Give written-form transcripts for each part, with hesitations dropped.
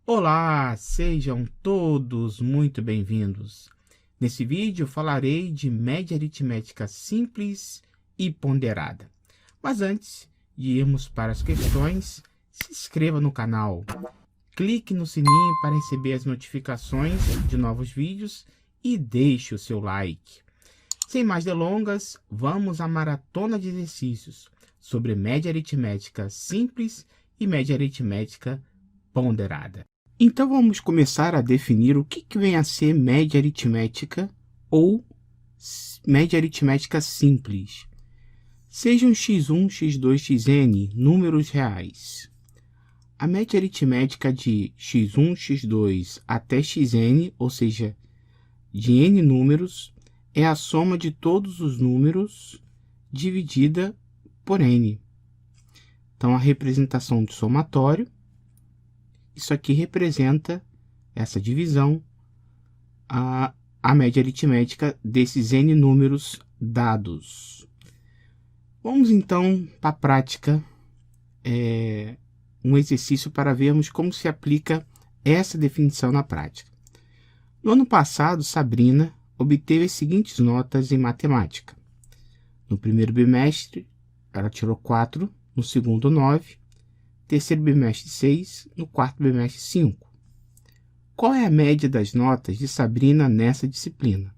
Olá, sejam todos muito bem-vindos. Nesse vídeo falarei de média aritmética simples e ponderada. Mas antes de irmos para as questões, se inscreva no canal, clique no sininho para receber as notificações de novos vídeos e deixe o seu like. Sem mais delongas, vamos à maratona de exercícios sobre média aritmética simples e média aritmética ponderada. Então vamos começar a definir o que vem a ser média aritmética ou média aritmética simples. Sejam x1, x2, xn números reais. A média aritmética de x1, x2 até xn, ou seja, de n números, é a soma de todos os números dividida por n. Então, a representação de somatório, isso aqui representa essa divisão, a média aritmética desses n números dados. Vamos então para a prática, um exercício para vermos como se aplica essa definição na prática. No ano passado, Sabrina obteve as seguintes notas em matemática. No primeiro bimestre, ela tirou 4, no segundo 9, terceiro bimestre 6, no quarto bimestre 5. Qual é a média das notas de Sabrina nessa disciplina?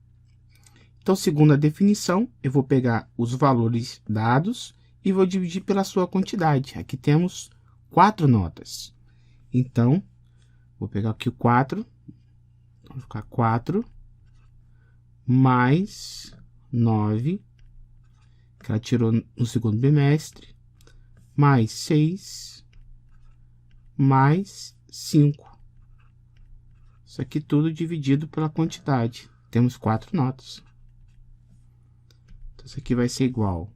Então, segundo a definição, eu vou pegar os valores dados e vou dividir pela sua quantidade. Aqui temos 4 notas. Então, vou pegar aqui o 4, vou ficar 4 mais 9, que ela tirou no segundo bimestre, mais 6, mais 5. Isso aqui tudo dividido pela quantidade. Temos 4 notas. Então, isso aqui vai ser igual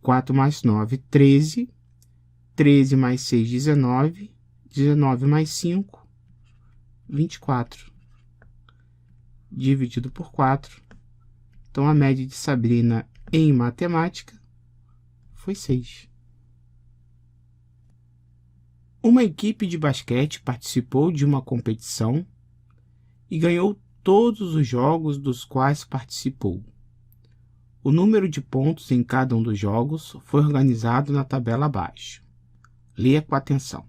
4 mais 9, 13. 13 mais 6, 19. 19 mais 5, 24. Dividido por 4. Então, a média de Sabrina em matemática foi 6. Uma equipe de basquete participou de uma competição e ganhou todos os jogos dos quais participou. O número de pontos em cada um dos jogos foi organizado na tabela abaixo. Leia com atenção.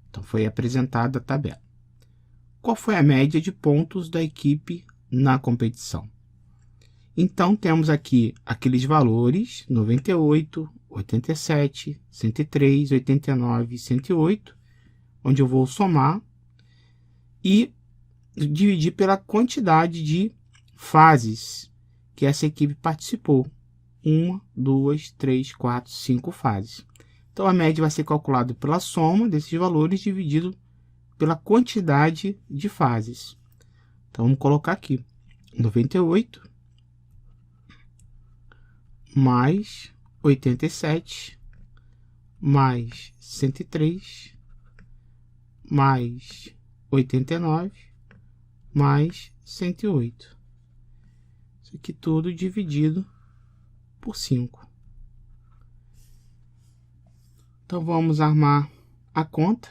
Então, foi apresentada a tabela. Qual foi a média de pontos da equipe na competição? Então, temos aqui aqueles valores, 98, 87, 103, 89 e 108, onde eu vou somar e dividir pela quantidade de fases que essa equipe participou. 1, 2, 3, 4, 5 fases. Então, a média vai ser calculada pela soma desses valores dividido pela quantidade de fases. Então, vamos colocar aqui 98 mais 87 mais 103 mais 89 mais 108. Isso aqui tudo dividido por 5. Então, vamos armar a conta.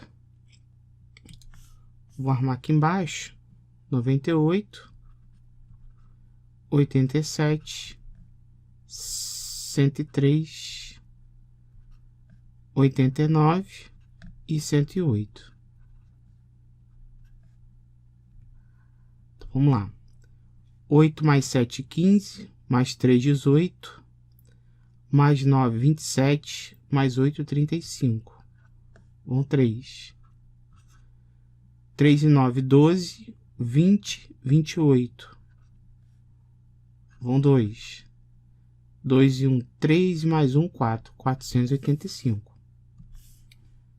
Vou armar aqui embaixo 98, 87, 103, 89 e 108. Então, vamos lá. 8 mais 7, 15, mais 3, 18, mais 9, 27, mais 8, 35. Vão 3. 3 e 9, 12, 20, 28. Vão 2. 2 e 1, 3, mais 1, 4. 485.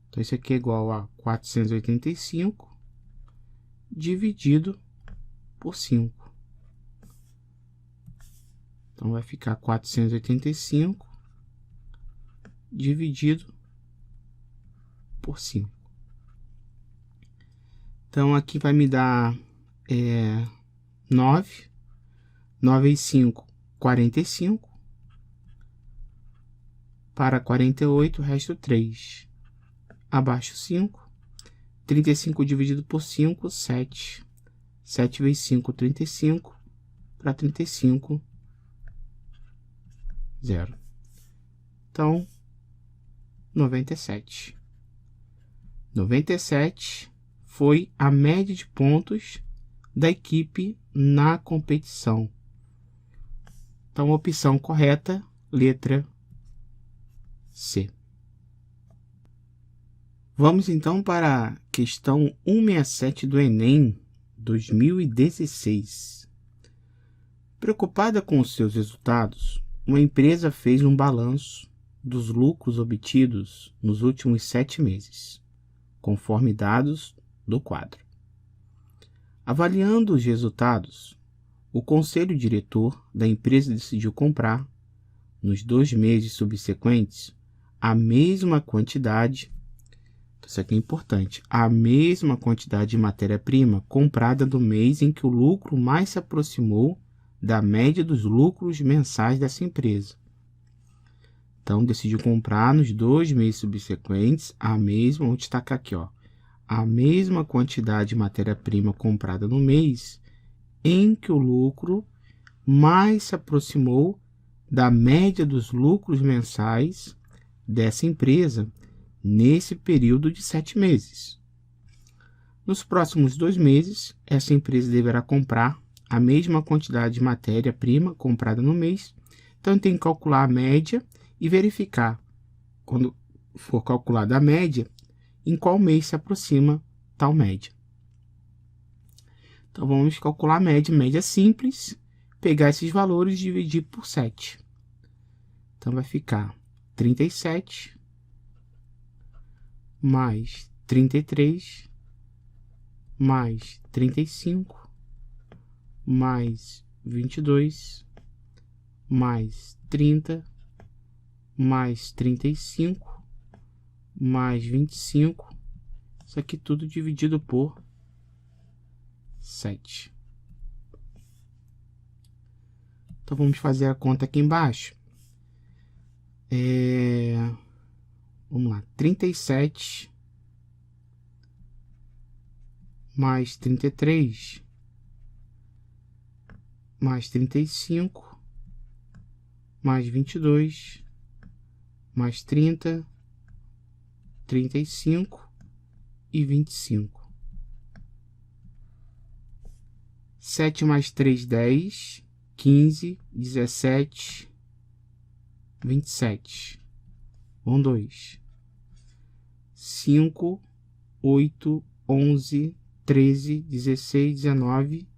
Então, isso aqui é igual a 485 dividido por 5. Então, vai ficar 485 dividido por 5. Então, aqui vai me dar 9. 9 e 5, 45. Para 48, resta 3. Abaixo 5. 35 dividido por 5, 7. 7 vezes 5, 35. Para 35, 0. Então, 97. 97 foi a média de pontos da equipe na competição. Então, a opção correta, letra C. Vamos então para a questão 167 do Enem 2016. Preocupada com os seus resultados, uma empresa fez um balanço dos lucros obtidos nos últimos 7 meses, conforme dados do quadro. Avaliando os resultados, o conselho diretor da empresa decidiu comprar, nos 2 meses subsequentes, a mesma quantidade, isso aqui é importante, a mesma quantidade de matéria-prima comprada no mês em que o lucro mais se aproximou da média dos lucros mensais dessa empresa. Então, decidiu comprar nos 2 meses subsequentes a mesma, vou destacar aqui, ó, a mesma quantidade de matéria-prima comprada no mês em que o lucro mais se aproximou da média dos lucros mensais dessa empresa nesse período de 7 meses. Nos próximos 2 meses, essa empresa deverá comprar a mesma quantidade de matéria-prima comprada no mês. Então, tem que calcular a média e verificar, quando for calculada a média, em qual mês se aproxima tal média. Então, vamos calcular a média simples, pegar esses valores e dividir por 7. Então, vai ficar 37 mais 33 mais 35 mais 22 mais 30 mais 35 mais 25. Isso aqui tudo dividido por 7. Então, vamos fazer a conta aqui embaixo. Vamos lá, 37 mais 33 mais 35 mais 22 mais 30, 35 e 25. 7 mais 3, 10, 15, 17, 27. 1, 2. 5, 8, 11, 13, 16, 19,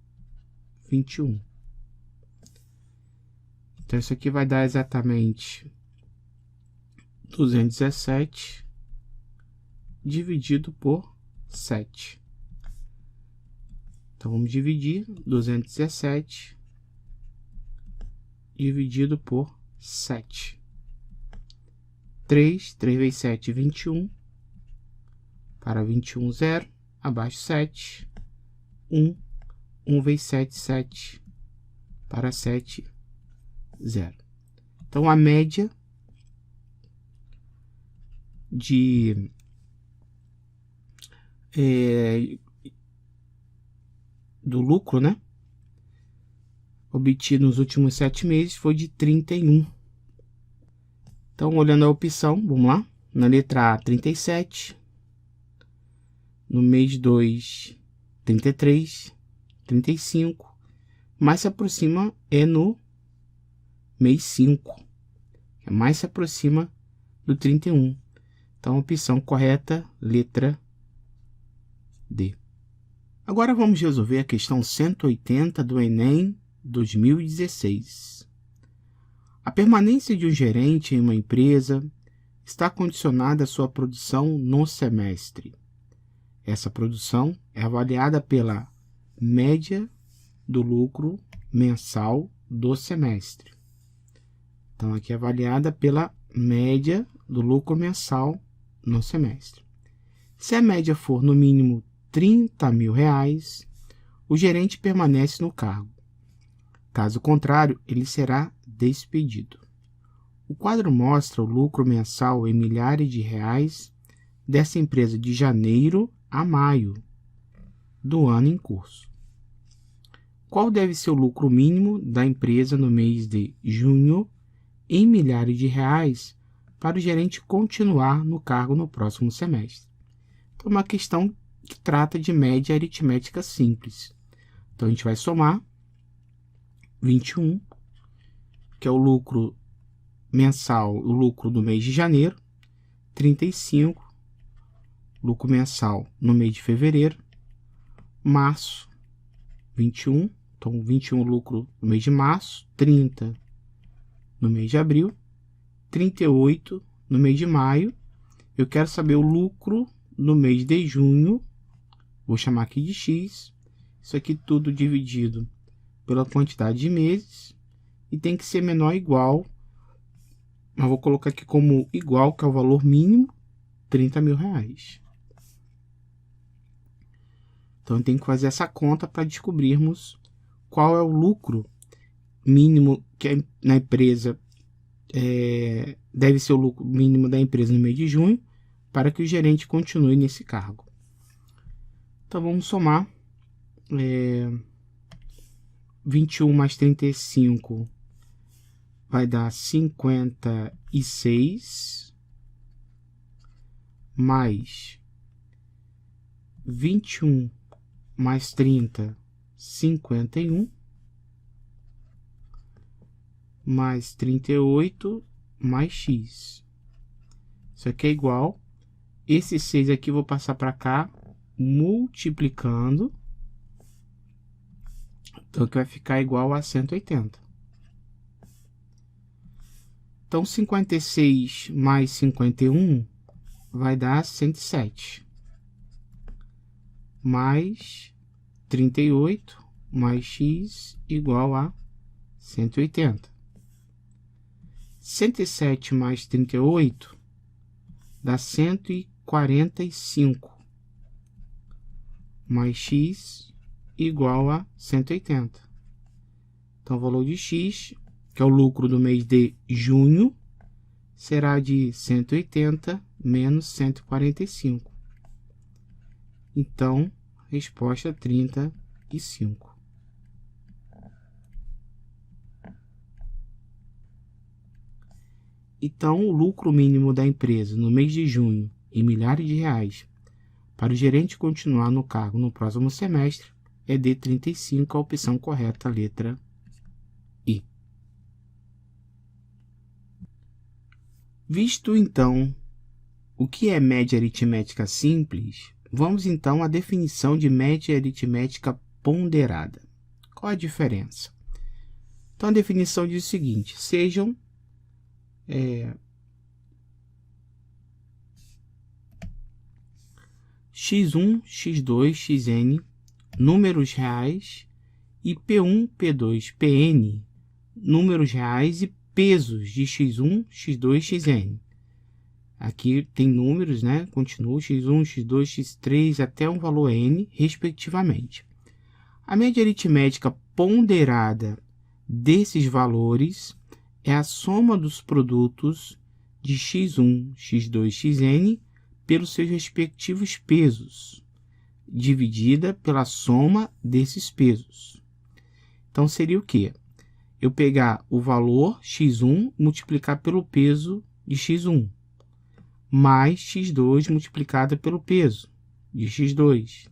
21. Então, isso aqui vai dar exatamente 217 dividido por 7. Então, vamos dividir 217 dividido por 7. 3 vezes 7, 21. Para 21, 0. Abaixo 7. 1 vezes 7, 7. Para 7, 0. Então, a média do lucro, né, obtido nos últimos 7 meses foi de 31. Então, olhando a opção, vamos lá. Na letra A, 37. No mês 2, 33. 35. Mais se aproxima é no mês 5. Que mais se aproxima do 31. Então, a opção correta, letra D. Agora vamos resolver a questão 180 do Enem 2016. A permanência de um gerente em uma empresa está condicionada à sua produção no semestre. Essa produção é avaliada pela média do lucro mensal do semestre. Então, aqui é avaliada pela média do lucro mensal no semestre. Se a média for no mínimo R$30.000, o gerente permanece no cargo. Caso contrário, ele será despedido. O quadro mostra o lucro mensal em milhares de reais dessa empresa de janeiro a maio do ano em curso. Qual deve ser o lucro mínimo da empresa no mês de junho em milhares de reais para o gerente continuar no cargo no próximo semestre? Então, é uma questão que trata de média aritmética simples. Então, a gente vai somar 21, que é o lucro mensal, o lucro do mês de janeiro, 35, lucro mensal no mês de fevereiro, março, 21, então 21 lucro no mês de março, 30 no mês de abril, 38 no mês de maio. Eu quero saber o lucro no mês de junho, vou chamar aqui de X, isso aqui tudo dividido pela quantidade de meses, e tem que ser menor ou igual, eu vou colocar aqui como igual, que é o valor mínimo, 30 mil reais. Então, tem que fazer essa conta para descobrirmos qual é o lucro mínimo que na empresa deve ser o lucro mínimo da empresa no mês de junho, para que o gerente continue nesse cargo. Então, vamos somar 21 mais 35 vai dar 56, mais 21 mais 30, 51, mais 38, mais X. Isso aqui é igual. Esse 6 aqui eu vou passar para cá, multiplicando. Então, que vai ficar igual a 180. Então, 56 mais 51 vai dar 107. Mais 38 mais X igual a 180. 107 mais 38 dá 145. Mais X igual a 180. Então, o valor de X, que é o lucro do mês de junho, será de 180 menos 145. Então, resposta 35. Então, o lucro mínimo da empresa no mês de junho, em milhares de reais, para o gerente continuar no cargo no próximo semestre, é de 35, a opção correta, a letra I. Visto, então, o que é média aritmética simples, vamos, então, à definição de média aritmética ponderada. Qual a diferença? Então, a definição diz o seguinte: sejam x1, x2, xn, números reais, e P1, P2, Pn, números reais e pesos de x1, x2, xn. Aqui tem números, né? Continua x1, x2, x3 até um valor n, respectivamente. A média aritmética ponderada desses valores é a soma dos produtos de x1, x2, xn pelos seus respectivos pesos, dividida pela soma desses pesos. Então, seria o quê? Eu pegar o valor x1 multiplicar pelo peso de x1, mais x2 multiplicado pelo peso de x2,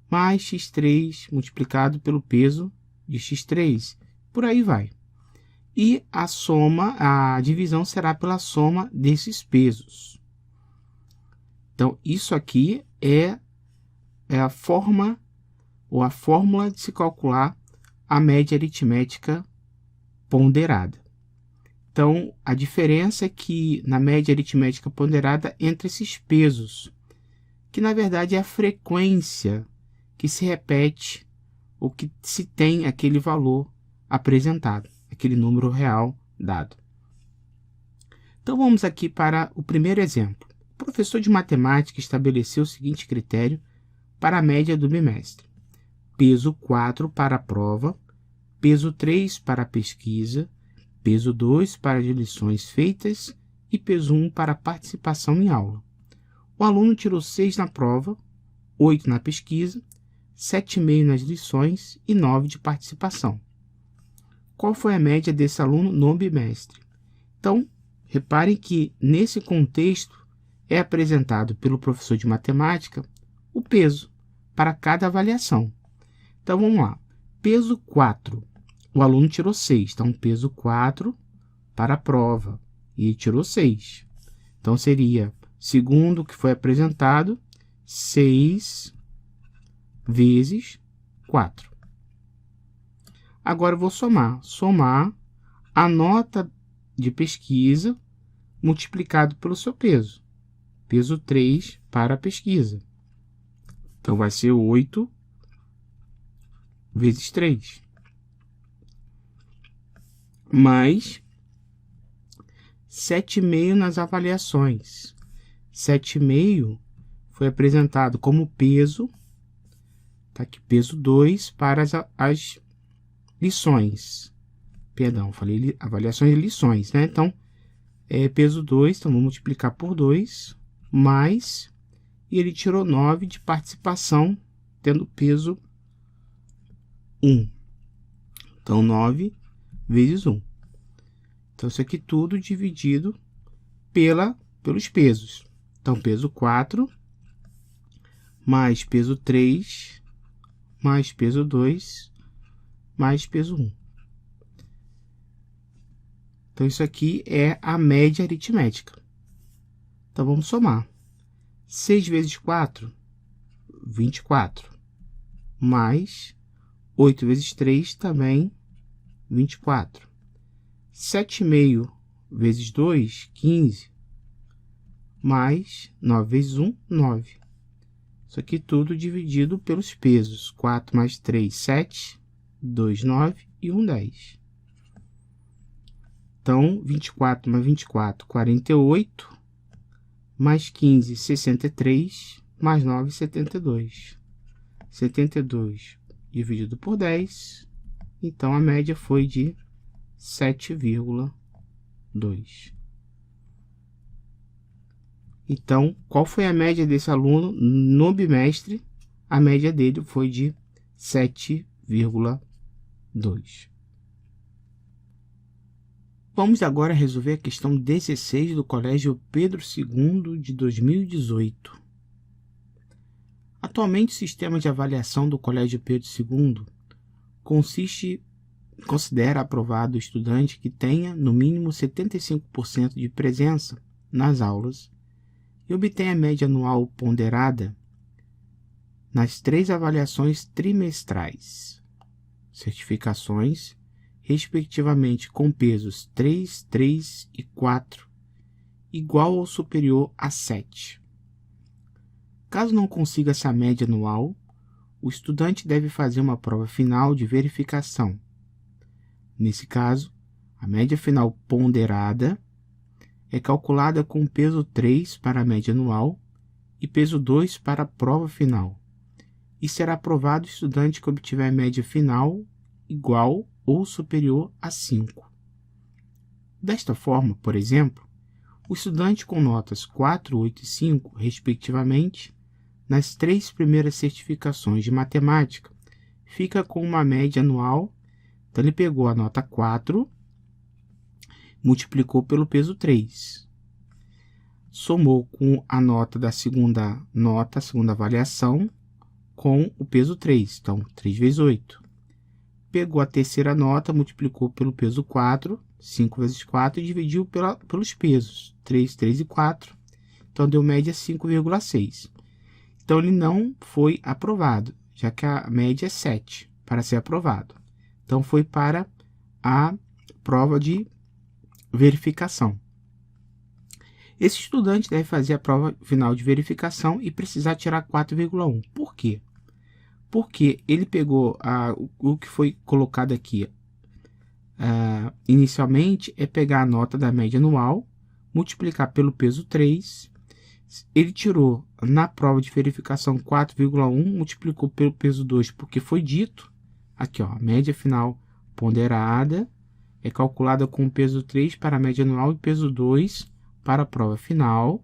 mais x3 multiplicado pelo peso de x3, por aí vai. E a soma, a divisão será pela soma desses pesos. Então, isso aqui é a forma ou a fórmula de se calcular a média aritmética ponderada. Então, a diferença é que na média aritmética ponderada entre esses pesos, que na verdade é a frequência que se repete ou que se tem aquele valor apresentado, aquele número real dado. Então, vamos aqui para o primeiro exemplo. O professor de matemática estabeleceu o seguinte critério para a média do bimestre: peso 4 para a prova, peso 3 para a pesquisa, peso 2 para as lições feitas e peso 1 para a participação em aula. O aluno tirou 6 na prova, 8 na pesquisa, 7,5 nas lições e 9 de participação. Qual foi a média desse aluno no bimestre? Então, reparem que nesse contexto é apresentado pelo professor de matemática o peso para cada avaliação. Então, vamos lá. Peso 4. O aluno tirou 6. Então, peso 4 para a prova. E ele tirou 6. Então, seria, segundo o que foi apresentado, 6 vezes 4. Agora, eu vou somar. Somar a nota de pesquisa multiplicado pelo seu peso. Peso 3 para a pesquisa. Então, vai ser 8 vezes 3. Mais 7,5 nas avaliações. 7,5 foi apresentado como peso, tá aqui, peso 2 para as lições. Perdão, falei avaliações e lições, né? Então, peso 2, então vou multiplicar por 2, mais, e ele tirou 9 de participação, tendo peso 1. Então, 9 vezes 1. Então, isso aqui tudo dividido pelos pesos. Então, peso 4, mais peso 3, mais peso 2, mais peso 1. Então, isso aqui é a média aritmética. Então, vamos somar. 6 vezes 4, 24. Mais 8 vezes 3, também 24. 7,5 vezes 2, 15. Mais 9 vezes 1, 9. Isso aqui tudo dividido pelos pesos. 4 mais 3, 7. 2, 9 e 1, 10. Então, 24 mais 24, 48. Mais 15, 63. Mais 9, 72. 72 dividido por 10. Então, a média foi de 7,2. Então, qual foi a média desse aluno no bimestre? A média dele foi de 7,2. Vamos agora resolver a questão 16 do Colégio Pedro II de 2018. Atualmente, o sistema de avaliação do Colégio Pedro II considera aprovado o estudante que tenha, no mínimo, 75% de presença nas aulas e obtenha a média anual ponderada nas 3 avaliações trimestrais, certificações, respectivamente com pesos 3, 3 e 4, igual ou superior a 7. Caso não consiga essa média anual, o estudante deve fazer uma prova final de verificação. Nesse caso, a média final ponderada é calculada com peso 3 para a média anual e peso 2 para a prova final, e será aprovado o estudante que obtiver a média final igual ou superior a 5. Desta forma, por exemplo, o estudante com notas 4, 8 e 5, respectivamente, nas 3 primeiras certificações de matemática, fica com uma média anual. Então, ele pegou a nota 4, multiplicou pelo peso 3, somou com a nota da segunda avaliação, com o peso 3, então 3 vezes 8. Pegou a terceira nota, multiplicou pelo peso 4, 5 vezes 4, e dividiu pelos pesos, 3, 3 e 4, então deu média 5,6. Então, ele não foi aprovado, já que a média é 7 para ser aprovado. Então, foi para a prova de verificação. Esse estudante deve fazer a prova final de verificação e precisar tirar 4,1. Por quê? Porque ele pegou o que foi colocado aqui inicialmente, é pegar a nota da média anual, multiplicar pelo peso 3, ele tirou na prova de verificação 4,1, multiplicou pelo peso 2, porque foi dito, aqui ó, a média final ponderada é calculada com peso 3 para a média anual e peso 2 para a prova final.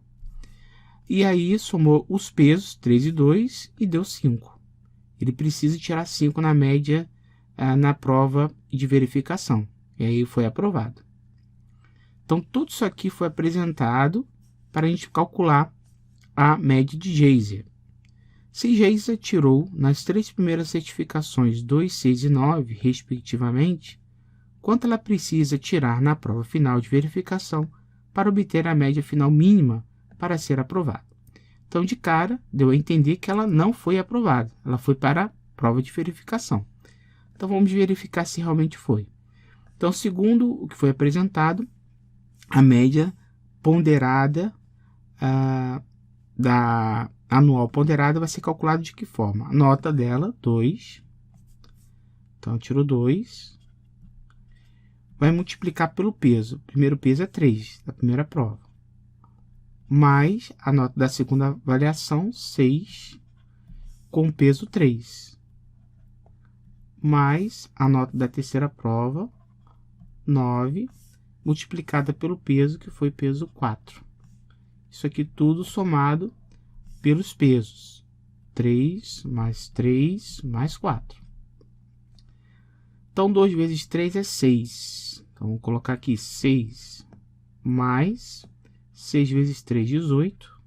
E aí somou os pesos, 3 e 2, e deu 5. Ele precisa tirar 5 na média na prova de verificação. E aí foi aprovado. Então, tudo isso aqui foi apresentado para a gente calcular a média de Geisa. Se Geisa tirou nas 3 primeiras certificações 2, 6 e 9, respectivamente, quanto ela precisa tirar na prova final de verificação para obter a média final mínima para ser aprovada? Então, de cara, deu a entender que ela não foi aprovada. Ela foi para a prova de verificação. Então, vamos verificar se realmente foi. Então, segundo o que foi apresentado, a média ponderada da anual ponderada vai ser calculada de que forma? A nota dela, 2. Então, eu tiro 2. Vai multiplicar pelo peso. O primeiro peso é 3, da primeira prova. Mais a nota da segunda avaliação, 6, com peso 3. Mais a nota da terceira prova, 9, multiplicada pelo peso, que foi peso 4. Isso aqui tudo somado pelos pesos. 3 mais 4. Então, 2 vezes 3 é 6. Então, vou colocar aqui 6 mais 6 vezes 3, 18.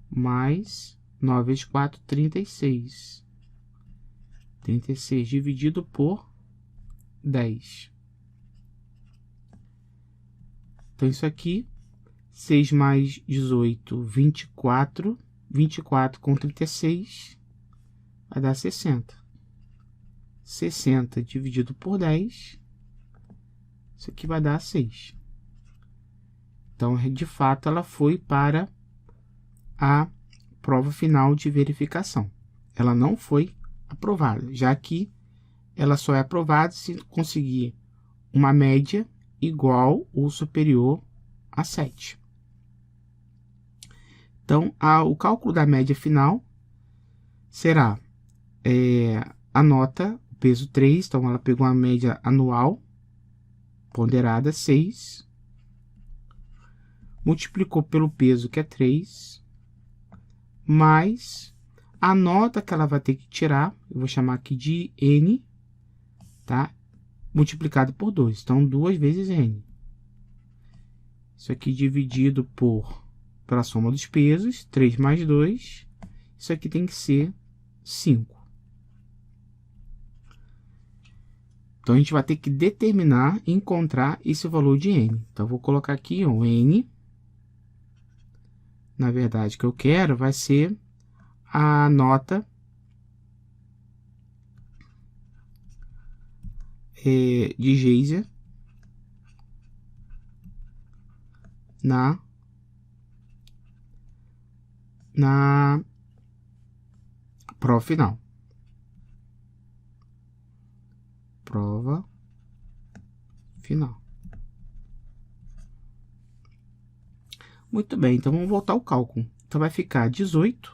Mais 9 vezes 4, 36. 36 dividido por 10. Então, isso aqui, 6 mais 18, 24. 24 com 36 vai dar 60. 60 dividido por 10, isso aqui vai dar 6. Então, de fato, ela foi para a prova final de verificação. Ela não foi aprovada, já que ela só é aprovada se conseguir uma média igual ou superior a 7. Então, o cálculo da média final será a nota, o peso 3, então ela pegou a média anual, ponderada 6, multiplicou pelo peso, que é 3, mais a nota que ela vai ter que tirar, eu vou chamar aqui de N, tá? Multiplicado por 2, então 2 vezes N. Isso aqui dividido pela soma dos pesos, 3 mais 2, isso aqui tem que ser 5. Então, a gente vai ter que determinar e encontrar esse valor de N. Então, eu vou colocar aqui, ó, N. Na verdade, que eu quero vai ser a nota de Geisa na prova final. Prova final. Muito bem, então vamos voltar ao cálculo. Então vai ficar 18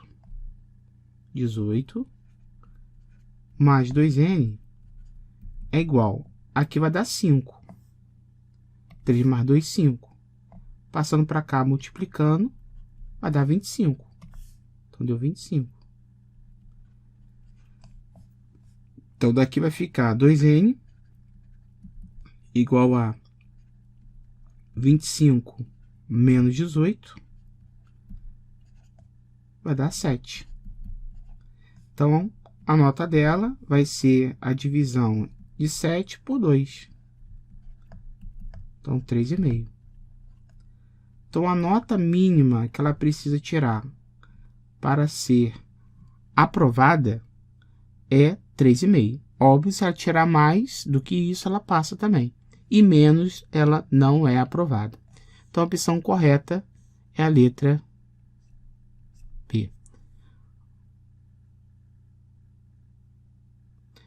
mais 2N é igual. Aqui vai dar 5. 3 mais 2, 5. Passando para cá, multiplicando, vai dar 25. Então, deu 25. Então, daqui vai ficar 2N igual a 25 menos 18, vai dar 7. Então, a nota dela vai ser a divisão de 7 por 2. Então, 3,5. Então, a nota mínima que ela precisa tirar para ser aprovada é 3,5. Óbvio, se ela tirar mais do que isso, ela passa também. E menos, ela não é aprovada. Então, a opção correta é a letra B.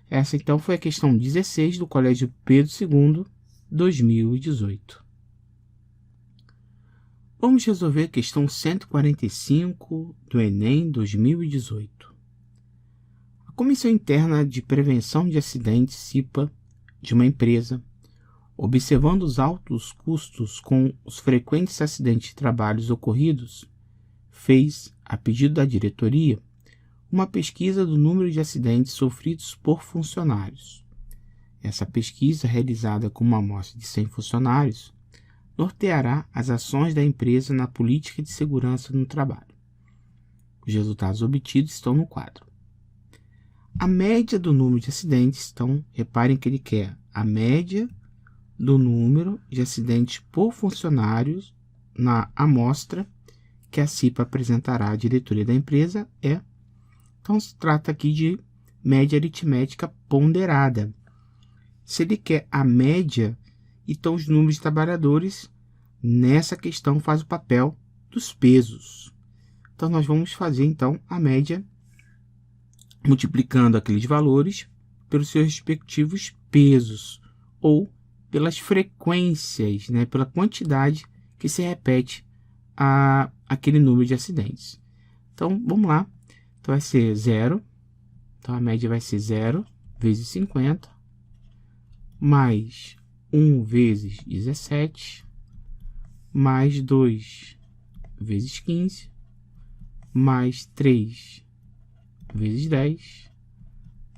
Essa, então, foi a questão 16 do Colégio Pedro II, 2018. Vamos resolver a questão 145 do Enem 2018. A Comissão Interna de Prevenção de Acidentes, CIPA, de uma empresa, observando os altos custos com os frequentes acidentes de trabalho ocorridos, fez, a pedido da diretoria, uma pesquisa do número de acidentes sofridos por funcionários. Essa pesquisa, realizada com uma amostra de 100 funcionários, norteará as ações da empresa na política de segurança no trabalho. Os resultados obtidos estão no quadro. A média do número de acidentes, então, reparem que ele quer a média do número de acidentes por funcionários na amostra que a CIPA apresentará à diretoria da empresa então se trata aqui de média aritmética ponderada. Se ele quer a média, então os números de trabalhadores nessa questão faz o papel dos pesos. Então nós vamos fazer então a média multiplicando aqueles valores pelos seus respectivos pesos ou pelas frequências, pela quantidade que se repete aquele número de acidentes. Então vamos lá. Então vai ser 0. Então a média vai ser 0 vezes 50 mais 1 vezes 17 mais 2 vezes 15 mais 3 vezes 10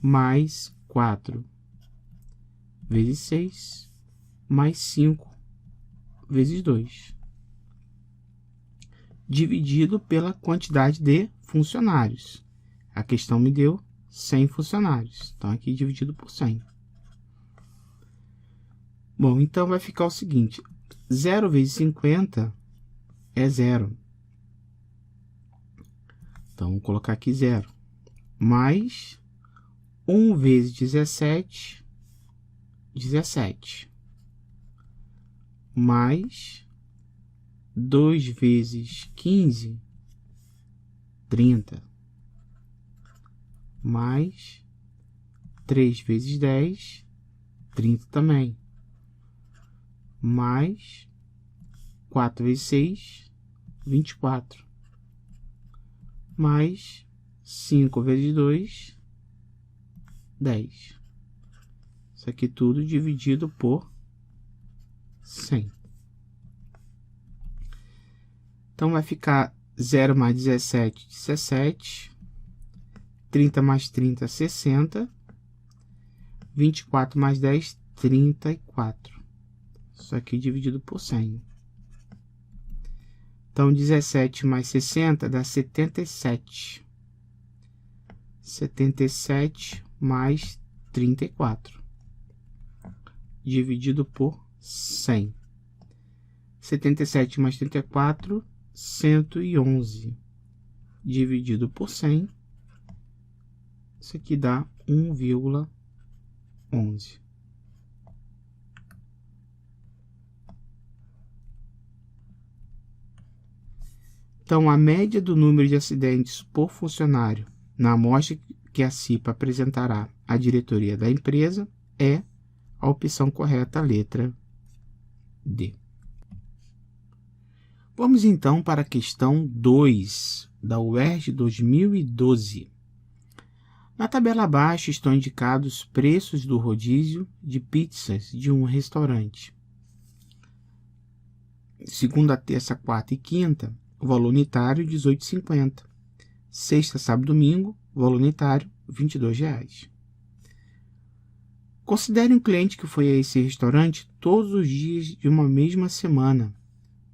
mais 4 vezes 6 mais 5 vezes 2 dividido pela quantidade de funcionários. A questão me deu 100 funcionários. Então aqui dividido por 100. Bom, então vai ficar o seguinte: 0 vezes 50 é 0. Então, vou colocar aqui 0. Mais 1 vezes 17, 17. Mais 2 vezes 15, 30. Mais 3 vezes 10, 30 também. Mais 4 vezes 6, 24. Mais 5 vezes 2, 10. Isso aqui tudo dividido por 100. Então vai ficar 0 mais 17, 17. 30 mais 30, 60. 24 mais 10, 34. Isso aqui dividido por 100. Então, 17 mais 60 dá 77. 77 mais 34. Dividido por 100. 77 mais 34, 111. Dividido por 100. Isso aqui dá 1,11. Então, a média do número de acidentes por funcionário na amostra que a CIPA apresentará à diretoria da empresa é a opção correta, a letra D. Vamos então para a questão 2 da UERJ 2012. Na tabela abaixo estão indicados os preços do rodízio de pizzas de um restaurante. Segunda, terça, quarta e quinta, o valor unitário R$ 18,50. Sexta, sábado e domingo, valor unitário R$ 22,00. Considere um cliente que foi a esse restaurante todos os dias de uma mesma semana,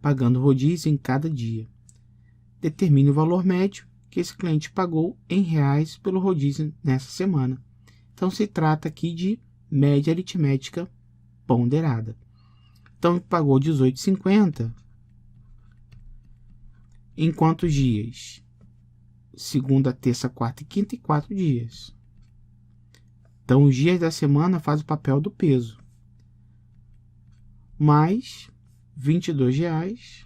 pagando rodízio em cada dia. Determine o valor médio que esse cliente pagou em reais pelo rodízio nessa semana. Então, se trata aqui de média aritmética ponderada. Então, ele pagou R$ 18,50 em quantos dias? Segunda, terça, quarta e quinta e 4 dias. Então, os dias da semana faz o papel do peso. Mais R$ 22,00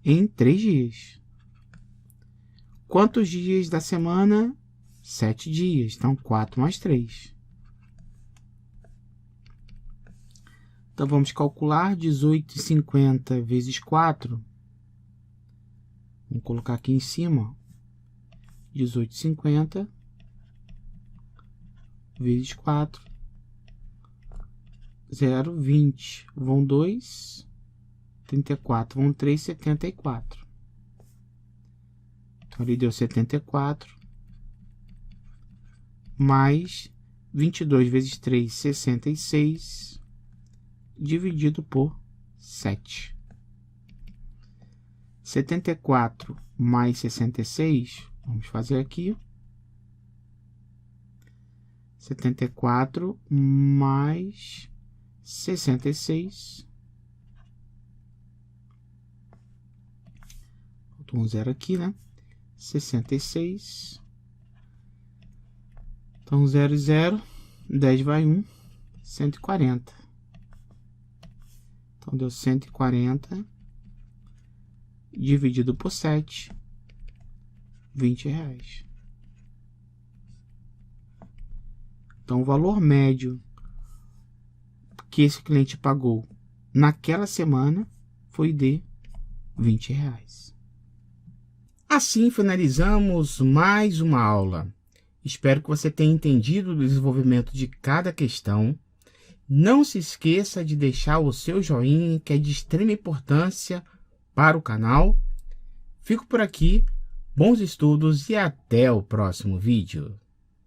em 3 dias. Quantos dias da semana? 7 dias. Então, 4 mais 3. Então, vamos calcular 18,50 vezes 4. Vamos colocar aqui em cima. 18,50 vezes 4. 0, 20. Vão 2. 34 vão 3, 74. Então, ali deu 74. Mais 22 vezes 3, 66. Dividido por 7. 74 mais 66. Vamos fazer aqui. 74 mais 66. Faltou um zero aqui, né? 66. Então, 0 e 0. 10 vai 1. 140. Então, deu 140. Dividido por 7. R$20. Então, o valor médio que esse cliente pagou naquela semana foi de R$20. Assim finalizamos mais uma aula. Espero que você tenha entendido o desenvolvimento de cada questão. Não se esqueça de deixar o seu joinha, que é de extrema importância para o canal. Fico por aqui, bons estudos e até o próximo vídeo.